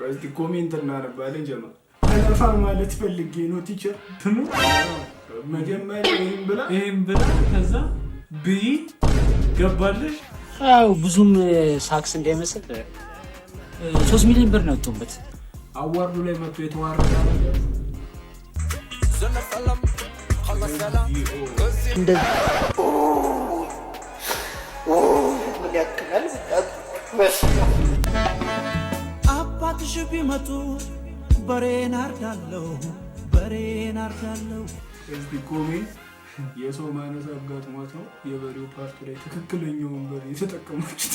እስቲ ኮሜንት እናነባለን ጀማ አለፋ ማለት ፈልጌ ነው ቲቸር መጀመሪያ ይሄን ብላ ከዛ ብይ ገባልሽ አው ብዙም ሳክስ እንዳይመስል 3 ሚሊዮን ብር ነው ተውበት አዋርዱ ላይ መጥቶ የተዋረደ ነገር ዘነፈለም خلصنا እንደዚህ አባትሽ ቢመጡ በሬን አርዳለው እስቲ ኮሜንት የሰው ማነስ አጋጥሟት ነው የበሬው ፓርት ላይ ትክክለኛውን በሬ የተጠቀማችሁት።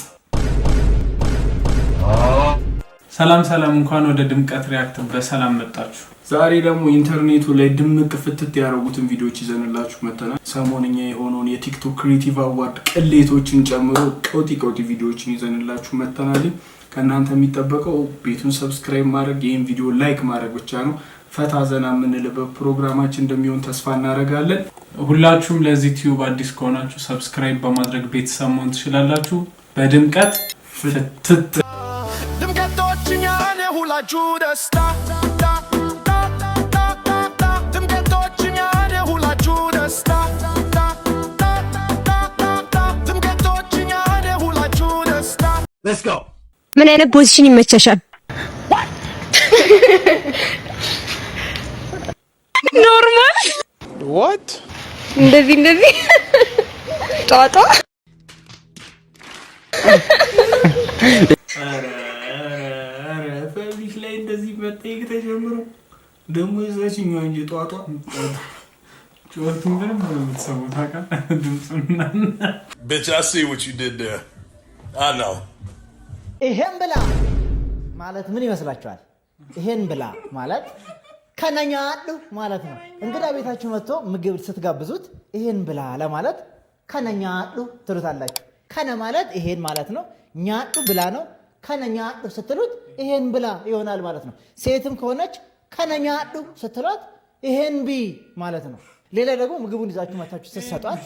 ሰላም እንኳን ወደ ድምቀት ሪአክት በሰላም መጣችሁ። ዛሬ ደግሞ ኢንተርኔቱ ላይ ድምቅ ፍትት ያደረጉትን ቪዲዮዎች ይዘንላችሁ መተናል። ሰሞንኛ የሆነውን የቲክቶክ ክሪኤቲቭ አዋርድ ቅሌቶችን ጨምሮ ቀውጢ ቪዲዮዎችን ይዘንላችሁ መተናል። ከእናንተ የሚጠበቀው ቤቱን ሰብስክራይብ ማድረግ ይሄን ቪዲዮ ላይክ ማድረግ ብቻ ነው። ፈታ ዘና የምንልበት ፕሮግራማችን እንደሚሆን ተስፋ እናደርጋለን። ሁላችሁም ለዚህ ዩቲዩብ አዲስ ከሆናችሁ ሰብስክራይብ በማድረግ ቤተሰብ መሆን ትችላላችሁ። በድምቀት ፍትት ድምቀቶችኛ ነው ሁላችሁ ደስታ Let's go. ምን አይነት ፖዚሽን ይመቸሻል? ኖርማል What? እንደዚህ ጧጧ አረ ፈቢሽ ላይ እንደዚህ መጠየቅ ተጀምሮ ደሞ እዛችኛው እንጂ ጧጧ ጮቱን ግን ምንም ታቃ ድምጽና Bitch, I see what you did there. I know. ይሄን ብላ ማለት ምን ይመስላችኋል? ይሄን ብላ ማለት ከነኛዱ ማለት ነው። እንግዳ ቤታችሁ መጥቶ ምግብ ስትጋብዙት ይሄን ብላ ለማለት ከነኛዱ ትሉታላችሁ። ከነ ማለት ይሄን ማለት ነው። ኛዱ ብላ ነው። ከነኛዱ ስትሉት ይሄን ብላ ይሆናል ማለት ነው። ሴትም ከሆነች ከነኛዱ ስትሏት ይሄን ቢ ማለት ነው። ሌላ ደግሞ ምግቡን ይዛችሁ መታችሁ ስትሰጧት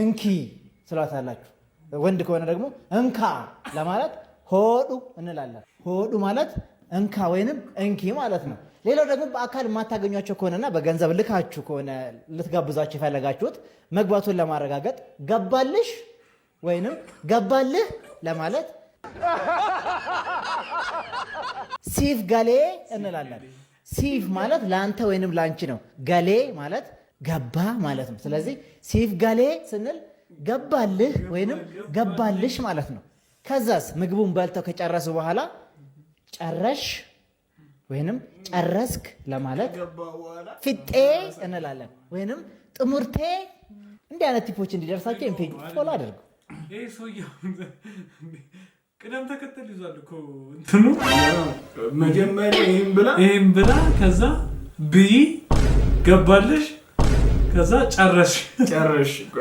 እንኪ ትሏታላችሁ። ወንድ ከሆነ ደግሞ እንካ ለማለት ሆዱ እንላለን። ሆዱ ማለት እንካ ወይንም እንኪ ማለት ነው። ሌላው ደግሞ በአካል የማታገኟቸው ከሆነና በገንዘብ ልካችሁ ከሆነ ልትጋብዛችሁ የፈለጋችሁት መግባቱን ለማረጋገጥ ገባልሽ ወይንም ገባልህ ለማለት ሲፍ ገሌ እንላለን። ሲፍ ማለት ለአንተ ወይንም ላንቺ ነው። ገሌ ማለት ገባ ማለት ነው። ስለዚህ ሲፍ ገሌ ስንል ገባልህ ወይንም ገባልሽ ማለት ነው። ከዛስ ምግቡን በልተው ከጨረሱ በኋላ ጨረሽ ወይንም ጨረስክ ለማለት ፍጤ እንላለን ወይንም ጥሙርቴ። እንዲህ አይነት ቲፖች እንዲደርሳቸው ኢምፔጅ ፎሎ አድርጉ። ቅደም ተከተል ይዟል እኮ እንትኑ መጀመሪያ ይሄን ብላ ከዛ ብይ ገባልሽ ከዛ ጨረሽ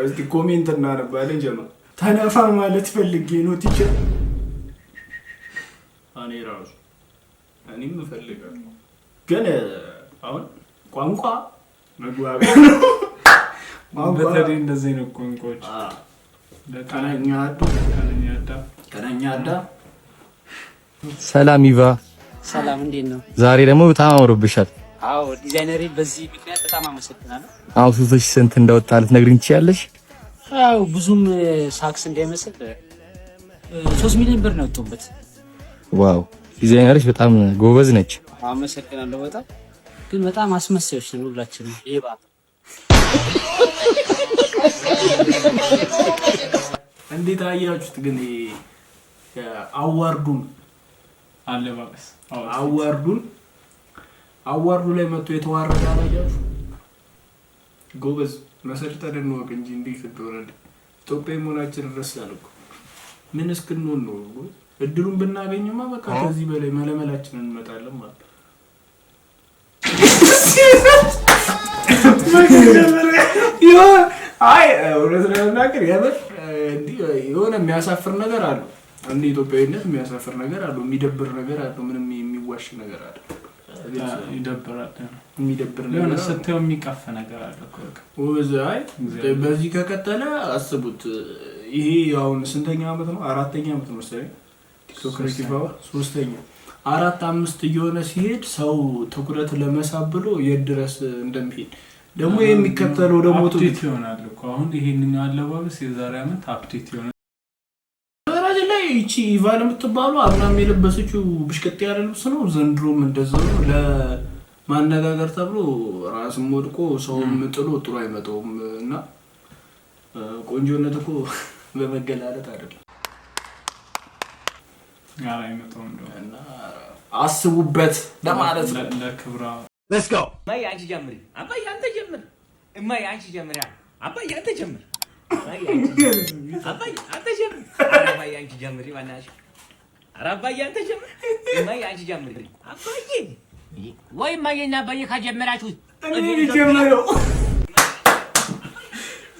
እስቲ ኮሜንት እናነባለን ጀማ ተነፋ ማለት ፈልጌ ነው ቲቸር እኔም እፈልጋለሁ ግን አሁን ቋንቋ መግባቢያ ነው። በተለይ እንደዚህ ነው ቋንቋዎች ከነኛዳ ሰላም ይቫ ሰላም እንዴት ነው? ዛሬ ደግሞ በጣም አምሮብሻል። አዎ ዲዛይነሪ በዚህ ምክንያት በጣም አመሰግናለሁ። አውሱቶች ስንት እንደወጣለት ነግሪኝ ትችያለሽ? አው ብዙም ሳክስ እንዳይመስል 3 ሚሊዮን ብር ነው ተውበት። ዋው ዲዛይነርሽ በጣም ጎበዝ ነች። አመሰግናለሁ። በጣም ግን በጣም አስመሳዮች ነው ሁላችንም። ይባ እንዴት አያችሁት ግን አዋርዱን አለባበስ አዋርዱ ላይ መጥቶ የተዋረደ አላያችሁ? ጎበዝ መሰልጠን ነው እንጂ እንዴት እንደሆነ ኢትዮጵያ መሆናችን ረሳን እኮ። ምን እስክንሆን ነው እድሉን ብናገኝማ በቃ ከዚህ በላይ መለመላችንን እንመጣለን ማለት ነው። አይ ወረስ ለናገር ያበል እንዴ የሆነ የሚያሳፍር ነገር አለ። እንዴ ኢትዮጵያዊነት የሚያሳፍር ነገር አለ፣ የሚደብር ነገር አለ፣ ምንም የሚዋሽ ነገር አለ። ይደብራል። የሚደብር ነገር ነው። ስትየው የሚቀፍ ነገር አለ እኮ ወዛይ በዚህ ከቀጠለ አስቡት። ይሄ አሁን ስንተኛ አመት ነው? 4ኛ አመት ነው መሰለኝ ቲክቶክ ክሬቲቭ አዋርድ ሶስተኛ 4-5 እየሆነ ሲሄድ ሰው ትኩረት ለመሳብ ብሎ የት ድረስ እንደሚሄድ ደግሞ የሚከተለው ደግሞ አፕዴት ይሆናል እኮ አሁን ይሄንን አለባበስ የዛሬ አመት አፕዴት ይሆናል። በራጅ ላይ እቺ ኢቫን የምትባለው አብራም የለበሰችው ብሽቀጥ ያለ ልብስ ነው። ዘንድሮም እንደዛው ነው። ለማነጋገር ተብሎ ራስም ወድቆ ሰውም ጥሎ ጥሩ አይመጣውም እና ቆንጆነት እኮ በመገላለጥ አይደለም። ያላ አይመጣውም እና አስቡበት ለማለት ነው። ለክብራ Let's go. ማይ አንቺ ጀምሪ አባዬ አንተ ጀምር እማዬ አንቺ ጀምሪ አባዬ አንተ ጀምር አባዬ አንተ ጀምር አባዬ አንቺ ጀምሪ ማናሽ አባዬ አንተ ጀምር እማዬ አንቺ ጀምሪ አባዬ ወይ ማየና አባዬ ካጀመራችሁ እኔ ልጀምረው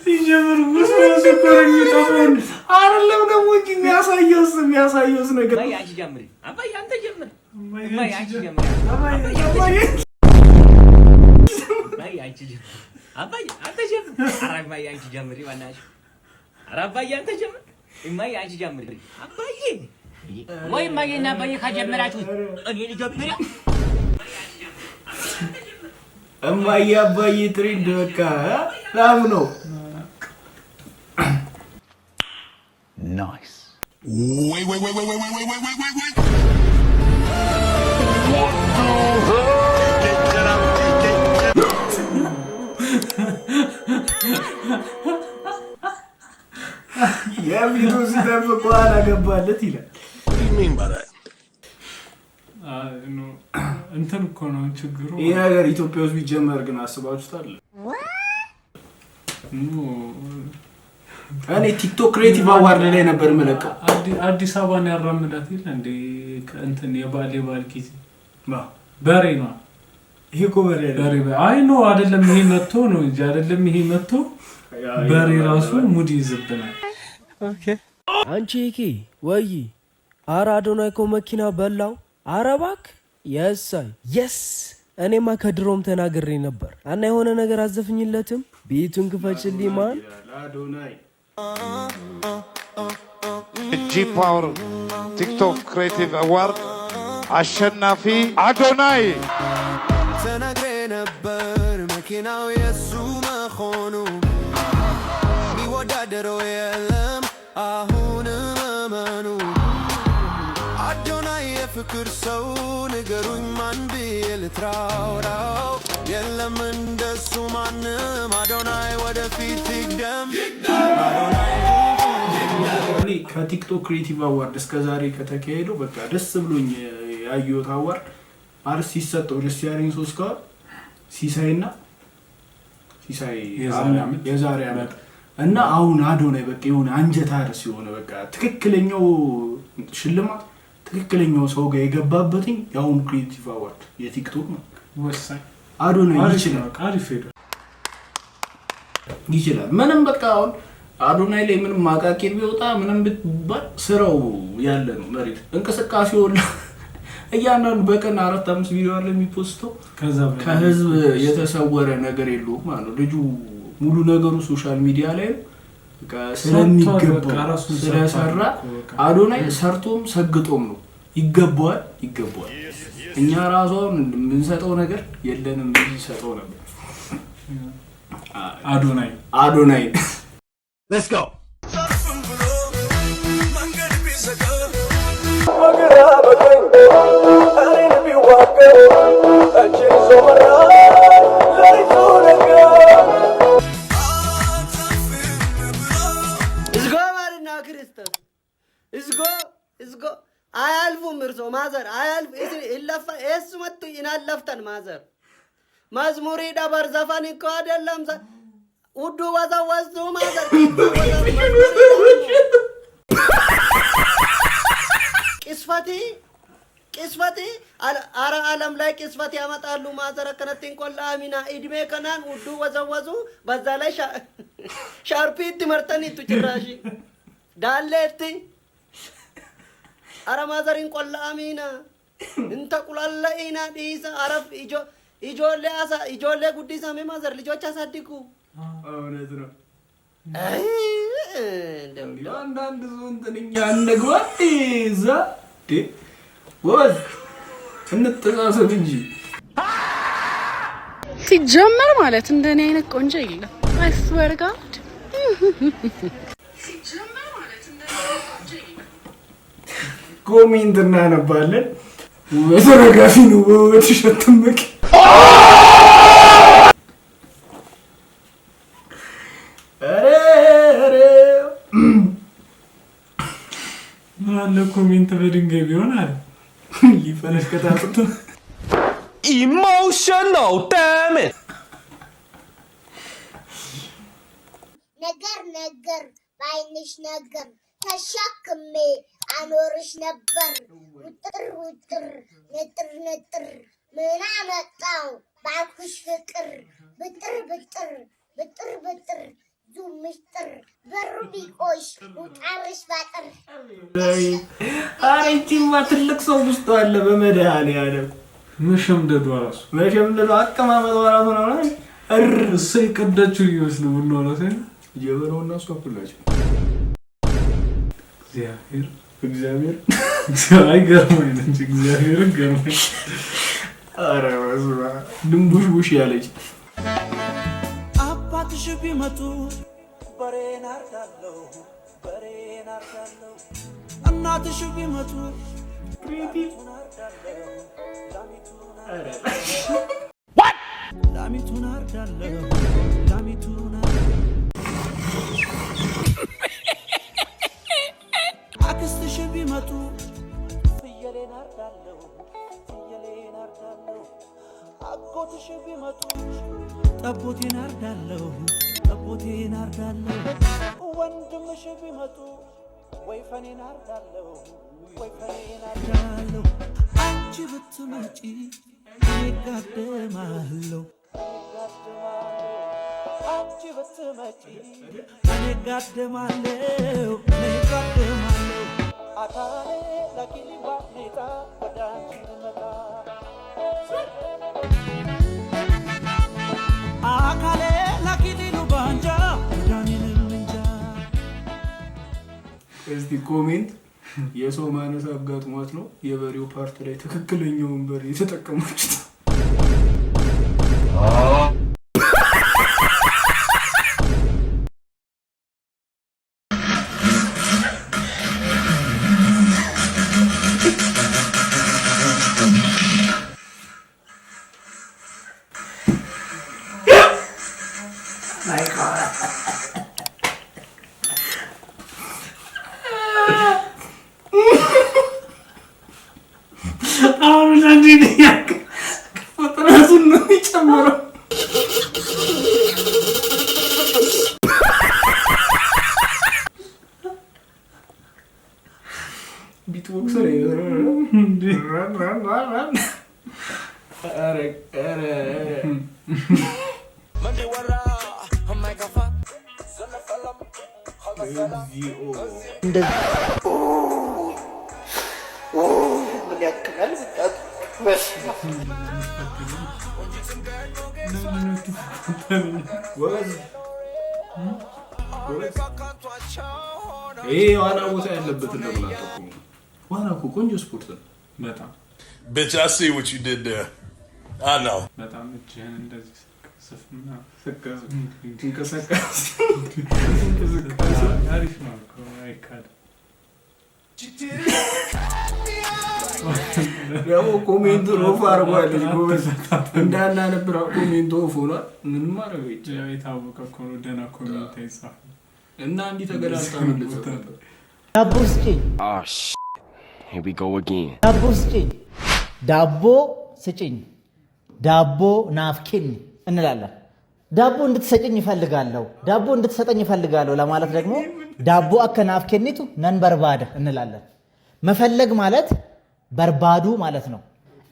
ሲጀምር ወስወስ ኮረኝ ተፈን አይደለም ደግሞ እንጂ የሚያሳየውስ ነገር እማዬ አንቺ ጀምሪ አባዬ አንተ ጀምር እማዬ አንቺ ጀምሪ አባዬ አንቺ ጀምር አባዬ አንተ ጀምር አባዬ አንቺ ጀምሪ ማናሽ አባዬ አንተ ጀምር እማዬ አንቺ ጀምሪ አባዬ ወይ ማየና አባዬ ካጀመራችሁ እኔ ልጀምር እማዬ አባዬ ትሪንድ በቃ ላም ነው። Nice. Wait. የቪዲዮ ሲደምቅ በኋላ ገባለት ይላል። What do you mean by that? እንትን እኮ ነው ችግሩ። ይሄ ነገር ኢትዮጵያ ውስጥ ቢጀመር ግን አስባችሁታል? እኔ ቲክቶክ ክሬቲቭ አዋርድ ላይ ነበር መለቀው። አዲስ አበባን ያራምዳት ይል እንዴ እንትን የባል ጊዜ በሬ ነው ይሄ እኮ በሬ አይ ኖ አይደለም ይሄ መጥቶ ነው እንጂ አይደለም ይሄ መጥቶ በሬ ራሱ ሙድ ይዝብናል። ኦኬ አንቺ እኪ ወይ አራዶናይ እኮ መኪና በላው አረባክ የስ እኔማ ከድሮም ተናግሬ ነበር እና የሆነ ነገር አዘፍኝለትም ቤቱን ክፈችልኝ ማን አዶናይ G Power TikTok Creative Award አሸናፊ አዶናይ ተናግሬ ነበር መኪናው የሱ መሆኑ ሚወዳደረው የለም አሁን መመኑ አዶናይ የፍቅር ሰው ንገሩኝ ማን ብዬ ልጥራው የለም እንደሱ ማንም አዶናይ ወደፊት ይቅደም እኔ ከቲክቶክ ክሬቲቭ አዋርድ እስከዛሬ ከተካሄደው በቃ ደስ ብሎኝ ያየሁት አዋርድ አርስ ሲሰጠው ደስ ያለኝ ሶስት ጋር ሲሳይ የዛሬ አመት እና አሁን አዶናይ በቃ የሆነ አንጀት አርስ የሆነ በቃ ትክክለኛው ሽልማት ትክክለኛው ሰው ጋር የገባበትኝ የአሁኑ ክሬቲቭ አዋርድ የቲክቶክ ነው። ወሳኝ አዶናይ ይችላል ምንም በቃ አሁን አዶናይ ላይ ምንም ማቃቂር ቢወጣ ምንም ብትባል ስራው ያለ ነው። መሬት እንቅስቃሴው እያንዳንዱ በቀን 4-5 ቪዲዮ አለ የሚፖስተው ከህዝብ የተሰወረ ነገር የለውም ማለት ነው። ልጁ ሙሉ ነገሩ ሶሻል ሚዲያ ላይ ነው። በቃ ስለሚገባው ስለሰራ አዶናይ ሰርቶም ሰግጦም ነው ይገባዋል። እኛ ራሷን የምንሰጠው ነገር የለንም እንሰጠው ነበር። አዶናይ Let's go. Isgo አያልፉም እርሶ ማዘር አያልፍ ይለፋ እሱ መጥቶ ይናለፍተን ማዘር መዝሙሪ ዳበር ዘፈን እኮ አይደለም ውዱ ወዛወዙ ማዘር ቅስፈቲ አረ ዓለም ላይ ቅስፈት ያመጣሉ ማዘር ከነቲን ቆላ አሚና እድሜ ከናን ውዱ ወዛወዙ በዛ ላይ ሻርፒት መርተን ይቱጭራሽ ዳሌቲ አረ ማዘሪን ቆላ አሚና እንተ ቁላላኢና ዲሳ አረፍ ኢጆሌ ጉዲሳ ማዘር ልጆች አሳድጉ እውነት ነው። አንዳንድ ዞን ትንኛ አንግባ እዛ ወዝ እንተሳሰብ እንጂ ሲጀመር ማለት እንደኔ አይነት ቆንጆ የለም። አይስወር ጋድ ኮሜንት እናነባለን። ውበት ረጋፊ ነው በውበት ሸትምቅ አለ ኮሜንት በድንጋይ ቢሆን አለ ይፈነከታቱ Emotional damn it ነገር ባይንሽ ነገር ተሸክሜ አኖርሽ ነበር ውጥር ነጥር ምን አመጣው ባልኩሽ ፍቅር ብጥር ዙምሽጥር በሩ ቢቆሽ ውጣርሽ ባጥር አሬቲማ ትልቅ ሰው ውስጥ አለ በመድኃኒዓለም መሸምደዱ አቀማመጡ ራሱ ነው እሰይ ቀዳችሁ ይመስሉ ነው ራሴ ጀበረውና እሷ ሁላችሁ እግዚአብሔር አይገርመኝ እንጂ እግዚአብሔርን ገርመኝ። ኧረ በስመ አብ ድንቡሽቡሽ ያለች አባትሽ ቢመጡ በሬን አርዳለሁ እናትሽ ቢመጡ ላሚቱን አርዳለሁ አክስትሽ ቢመጡ ፍየሌን አርዳለሁ አጎትሽ ቢመጡ ጠቦቴን አርዳለሁ ወንድምሽ ቢመጡ ወይፈኔን አርዳለሁ አንቺ ብትመጪ እኔ ጋደማለሁ አካሌ ለኪሊባ ኔታ ወደ አንቺ ልመጣ አካሌ ለኪሊሉ ባንጃ ወዳኔንም እንጃ። እስቲ ኮሜንት የሰው ማነስ አጋጥሟት ነው የበሬው ፓርት ላይ ትክክለኛውን በሬ የተጠቀማችሁት? አሁን አንዴ ፈጥራሱን ነው የሚጨምረው። ቢትቦክስ ላይ ይሄ ዋና ቦታ ያለበትን ለምን አጠቁሙ? ዋና እኮ ቆንጆ ስፖርት ነው በጣም። Bitch, I see what you did there. I know. በጣም እጅህን እንደዚህ ስፍና እንቀሳቀስ አሪፍ ነው እኮ አይካድም። ያው ኮሜንቱ ኦፍ አድርጓል። ጎበዝ እንዳናነብራ ኮሜንቱ ኦፍ ሆኗል። ምን ማድረግ ይችላል? የታወቀ እኮ ነው ደህና ኮሜንት አይጻፍ እና እንዲህ ተገላልጣ መልሰው ዳቦ ስጪኝ። Here we go again. ዳቦ ስጪኝ፣ ዳቦ ናፍኪን እንላለን። ዳቦ እንድትሰጪኝ እፈልጋለሁ ለማለት ደግሞ ዳቦ አከ ናፍኪኒቱ ነን በርባደ እንላለን። መፈለግ ማለት በርባዱ ማለት ነው።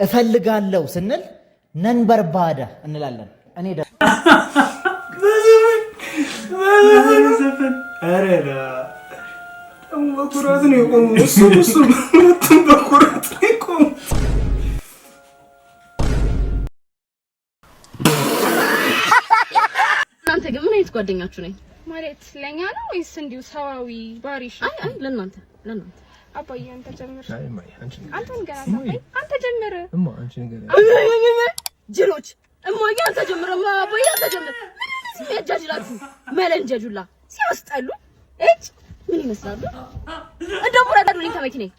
እፈልጋለሁ ስንል ነን በርባደ እንላለን። እኔ በኩራት ነው የቆሙት። እሱ ሁለቱም በኩራት ነው የቆሙት። እናንተ ግን ምን አይነት ጓደኛችሁ ነኝ ማለት ለኛ ነው ወይስ እንዲሁ ሰዋዊ ባሪሽ? አይ ለእናንተ አባዬ አንተ ጀምር። አይ ማይ አንቺ አንተን ገና አባዬ አንተ ጀምር። እማ አንቺ ነገር ጅሎች እማዬ አንተ ጀምር። አባዬ አንተ ጀምር። ሲያጃጅላችሁ መለንጀጁላ ሲያስጠሉ እጭ ምን ይመስላሉ? እንደው ወረዱልኝ ከመኪናዬ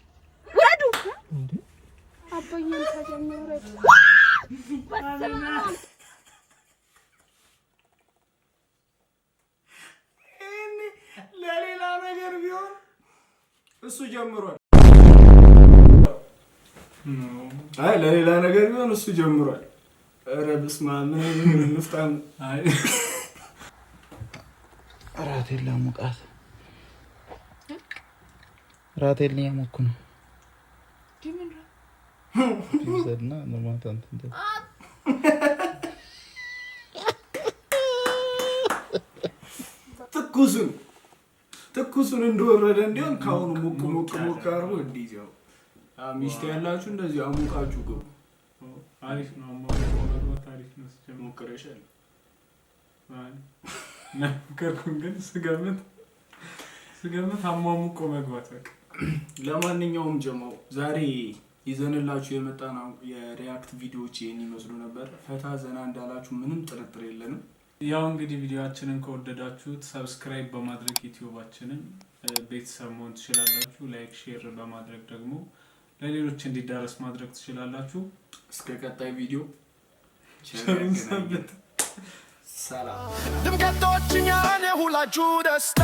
ወረዱ። አባዬ አንተ ጀምር ወረዱ። ለሌላ ነገር ቢሆን እሱ ጀምሯል። አይ ለሌላ ነገር ቢሆን እሱ ጀምሯል። ኧረ በስመ አብ ምን እንፍታም። አይ ራቴን ላሙቃት ራቴን ሊያሞኩ ነው። ይዘድና ለማታ እንትን ትኩሱን እንደወረደ እንዲሆን ካሁኑ ሞቅ አርጎ እንዲያው ሚስት ያላችሁ እንደዚህ አሙቃችሁ ግቡ። አሪፍ ነው። አሞቃችሁ አሪፍ ነው። ሞክረሻል? ነከርኩን ግን ስገምት አሟሙቆ መግባት በቃ። ለማንኛውም ጀማው ዛሬ ይዘንላችሁ የመጣነው የሪያክት ቪዲዮዎች ይሄን ይመስሉ ነበር። ፈታ ዘና እንዳላችሁ ምንም ጥርጥር የለንም። ያው እንግዲህ ቪዲዮአችንን ከወደዳችሁት ሰብስክራይብ በማድረግ ዩቲዩባችንን ቤተሰብ መሆን ትችላላችሁ። ላይክ ሼር በማድረግ ደግሞ ለሌሎች እንዲዳረስ ማድረግ ትችላላችሁ። እስከ ቀጣይ ቪዲዮ ቸር ሰንብቱ። ሰላም። ድምቀቶችኛ ነን ሁላችሁ ደስታ